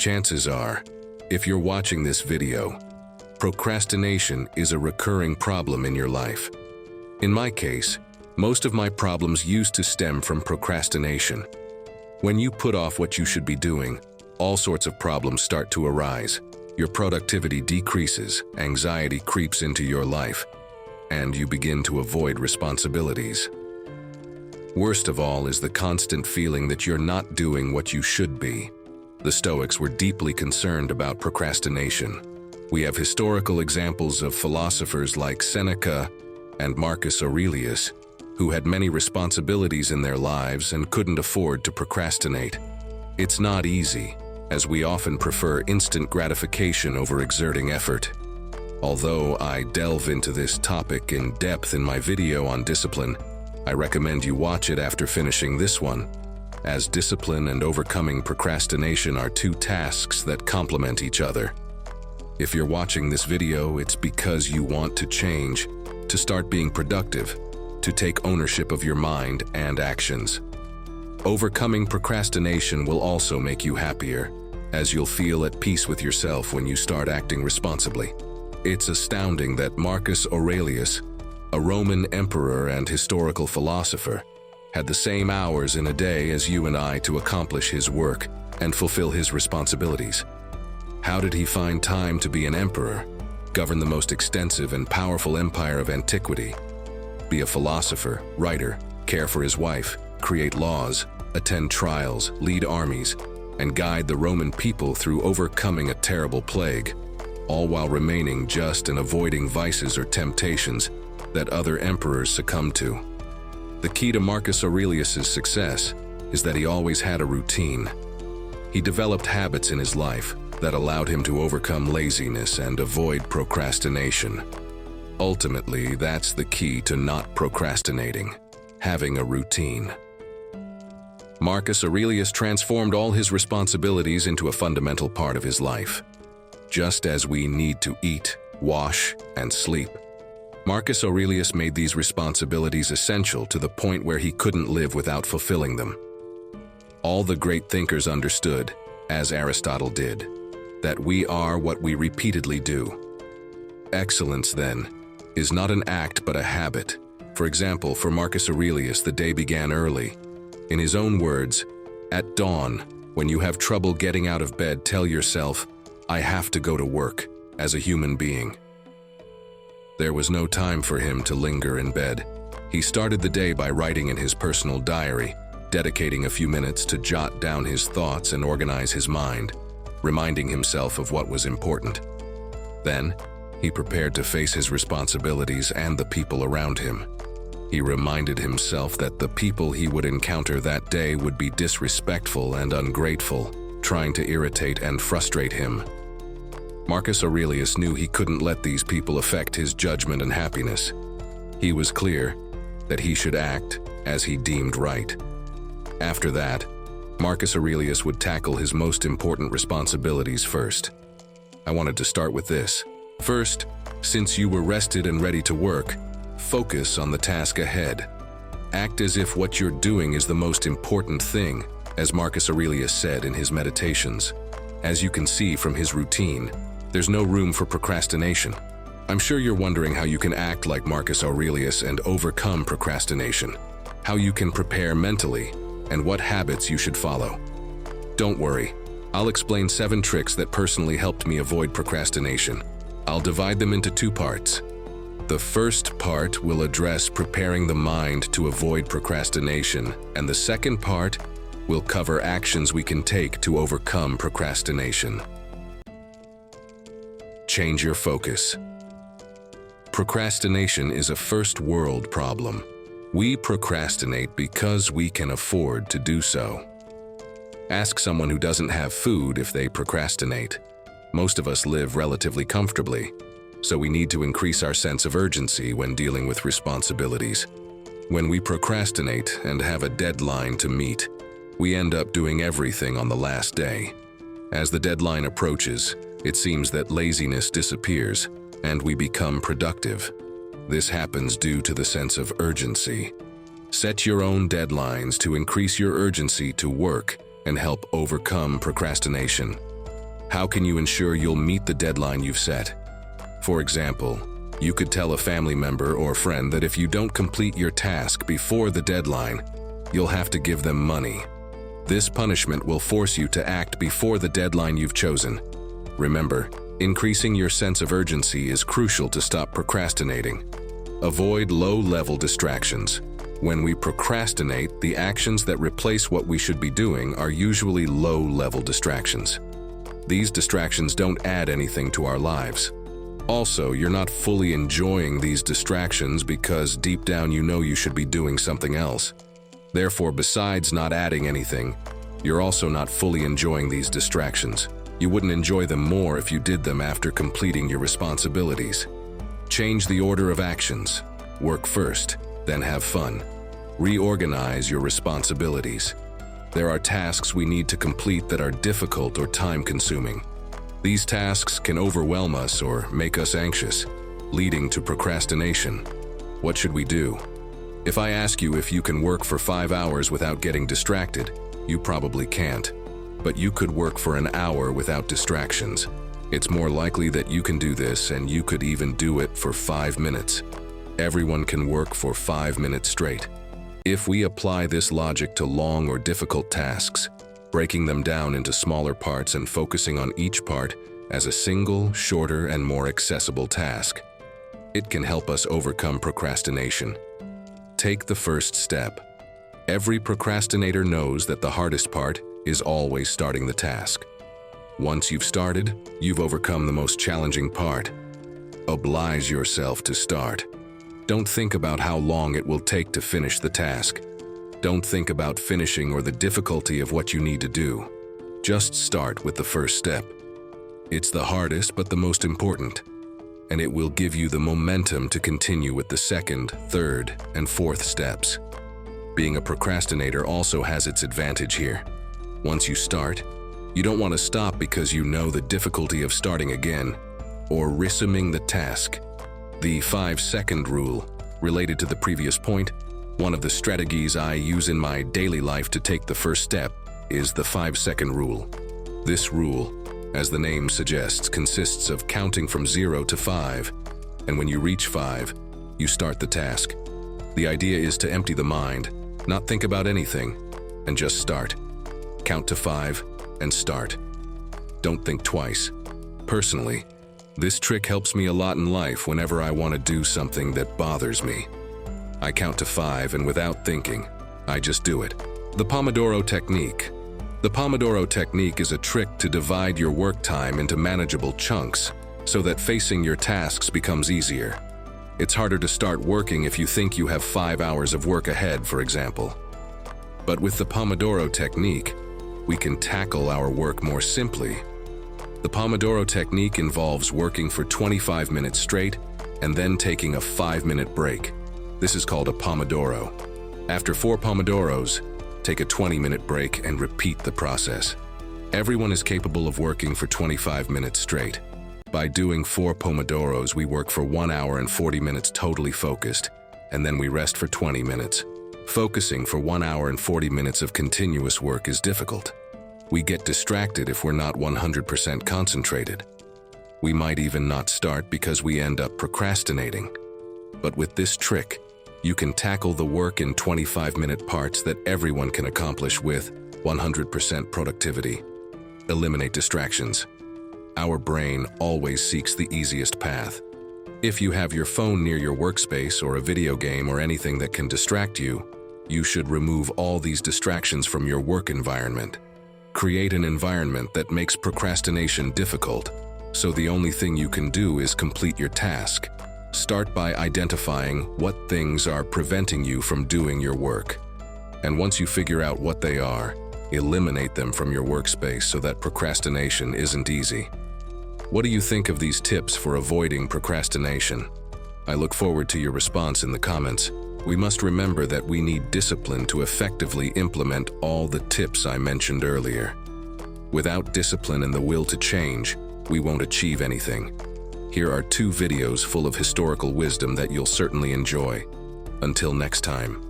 Chances are, if you're watching this video, procrastination is a recurring problem in your life. In my case, most of my problems used to stem from procrastination. When you put off what you should be doing, all sorts of problems start to arise. Your productivity decreases, anxiety creeps into your life, and you begin to avoid responsibilities. Worst of all is the constant feeling that you're not doing what you should be. The Stoics were deeply concerned about procrastination. We have historical examples of philosophers like Seneca and Marcus Aurelius, who had many responsibilities in their lives and couldn't afford to procrastinate. It's not easy, as we often prefer instant gratification over exerting effort. Although I delve into this topic in depth in my video on discipline, I recommend you watch it after finishing this one, as discipline and overcoming procrastination are two tasks that complement each other. If you're watching this video, it's because you want to change, to start being productive, to take ownership of your mind and actions. Overcoming procrastination will also make you happier, as you'll feel at peace with yourself when you start acting responsibly. It's astounding that Marcus Aurelius, a Roman emperor and historical philosopher, had the same hours in a day as you and I to accomplish his work and fulfill his responsibilities. How did he find time to be an emperor, govern the most extensive and powerful empire of antiquity, be a philosopher, writer, care for his wife, create laws, attend trials, lead armies, and guide the Roman people through overcoming a terrible plague, all while remaining just and avoiding vices or temptations that other emperors succumbed to? The key to Marcus Aurelius's success is that he always had a routine. He developed habits in his life that allowed him to overcome laziness and avoid procrastination. Ultimately, that's the key to not procrastinating, having a routine. Marcus Aurelius transformed all his responsibilities into a fundamental part of his life. Just as we need to eat, wash, and sleep, Marcus Aurelius made these responsibilities essential to the point where he couldn't live without fulfilling them. All the great thinkers understood, as Aristotle did, that we are what we repeatedly do. Excellence, then, is not an act but a habit. For example, for Marcus Aurelius, the day began early. In his own words, "At dawn, when you have trouble getting out of bed, tell yourself, 'I have to go to work,' as a human being." There was no time for him to linger in bed. He started the day by writing in his personal diary, dedicating a few minutes to jot down his thoughts and organize his mind, reminding himself of what was important. Then, he prepared to face his responsibilities and the people around him. He reminded himself that the people he would encounter that day would be disrespectful and ungrateful, trying to irritate and frustrate him. Marcus Aurelius knew he couldn't let these people affect his judgment and happiness. He was clear that he should act as he deemed right. After that, Marcus Aurelius would tackle his most important responsibilities first. I wanted to start with this. First, since you were rested and ready to work, focus on the task ahead. Act as if what you're doing is the most important thing, as Marcus Aurelius said in his meditations. As you can see from his routine, there's no room for procrastination. I'm sure you're wondering how you can act like Marcus Aurelius and overcome procrastination, how you can prepare mentally, and what habits you should follow. Don't worry, I'll explain 7 tricks that personally helped me avoid procrastination. I'll divide them into 2 parts. The first part will address preparing the mind to avoid procrastination, and the second part will cover actions we can take to overcome procrastination. Change your focus. Procrastination is a first-world problem. We procrastinate because we can afford to do so. Ask someone who doesn't have food if they procrastinate. Most of us live relatively comfortably, so we need to increase our sense of urgency when dealing with responsibilities. When we procrastinate and have a deadline to meet, we end up doing everything on the last day. As the deadline approaches, it seems that laziness disappears and we become productive. This happens due to the sense of urgency. Set your own deadlines to increase your urgency to work and help overcome procrastination. How can you ensure you'll meet the deadline you've set? For example, you could tell a family member or friend that if you don't complete your task before the deadline, you'll have to give them money. This punishment will force you to act before the deadline you've chosen. Remember, increasing your sense of urgency is crucial to stop procrastinating. Avoid low-level distractions. When we procrastinate, the actions that replace what we should be doing are usually low-level distractions. These distractions don't add anything to our lives. Also, you're not fully enjoying these distractions because deep down you know you should be doing something else. Therefore, besides not adding anything, you're also not fully enjoying these distractions. You wouldn't enjoy them more if you did them after completing your responsibilities. Change the order of actions. Work first, then have fun. Reorganize your responsibilities. There are tasks we need to complete that are difficult or time-consuming. These tasks can overwhelm us or make us anxious, leading to procrastination. What should we do? If I ask you if you can work for 5 hours without getting distracted, you probably can't. But you could work for an hour without distractions. It's more likely that you can do this, and you could even do it for 5 minutes. Everyone can work for 5 minutes straight. If we apply this logic to long or difficult tasks, breaking them down into smaller parts and focusing on each part as a single, shorter, and more accessible task, it can help us overcome procrastination. Take the first step. Every procrastinator knows that the hardest part is always starting the task. Once you've started, you've overcome the most challenging part. Oblige yourself to start. Don't think about how long it will take to finish the task. Don't think about finishing or the difficulty of what you need to do. Just start with the first step. It's the hardest but the most important, and it will give you the momentum to continue with the second, third, and fourth steps. Being a procrastinator also has its advantage here. Once you start, you don't want to stop because you know the difficulty of starting again or resuming the task. The 5-second rule, related to the previous point, one of the strategies I use in my daily life to take the first step is the 5-second rule. This rule, as the name suggests, consists of counting from 0 to 5, and when you reach 5, you start the task. The idea is to empty the mind, not think about anything, and just start. Count to 5 and start. Don't think twice. Personally, this trick helps me a lot in life whenever I want to do something that bothers me. I count to 5 and without thinking, I just do it. The Pomodoro Technique. The Pomodoro Technique is a trick to divide your work time into manageable chunks so that facing your tasks becomes easier. It's harder to start working if you think you have 5 hours of work ahead, for example. But with the Pomodoro Technique, we can tackle our work more simply. The Pomodoro Technique involves working for 25 minutes straight and then taking a 5-minute break. This is called a Pomodoro. After 4 Pomodoros, take a 20-minute break and repeat the process. Everyone is capable of working for 25 minutes straight. By doing 4 Pomodoros, we work for 1 hour and 40 minutes totally focused, and then we rest for 20 minutes. Focusing for 1 hour and 40 minutes of continuous work is difficult. We get distracted if we're not 100% concentrated. We might even not start because we end up procrastinating. But with this trick, you can tackle the work in 25-minute parts that everyone can accomplish with 100% productivity. Eliminate distractions. Our brain always seeks the easiest path. If you have your phone near your workspace or a video game or anything that can distract you, you should remove all these distractions from your work environment. Create an environment that makes procrastination difficult, so the only thing you can do is complete your task. Start by identifying what things are preventing you from doing your work. And once you figure out what they are, eliminate them from your workspace so that procrastination isn't easy. What do you think of these tips for avoiding procrastination? I look forward to your response in the comments. We must remember that we need discipline to effectively implement all the tips I mentioned earlier. Without discipline and the will to change, we won't achieve anything. Here are 2 videos full of historical wisdom that you'll certainly enjoy. Until next time.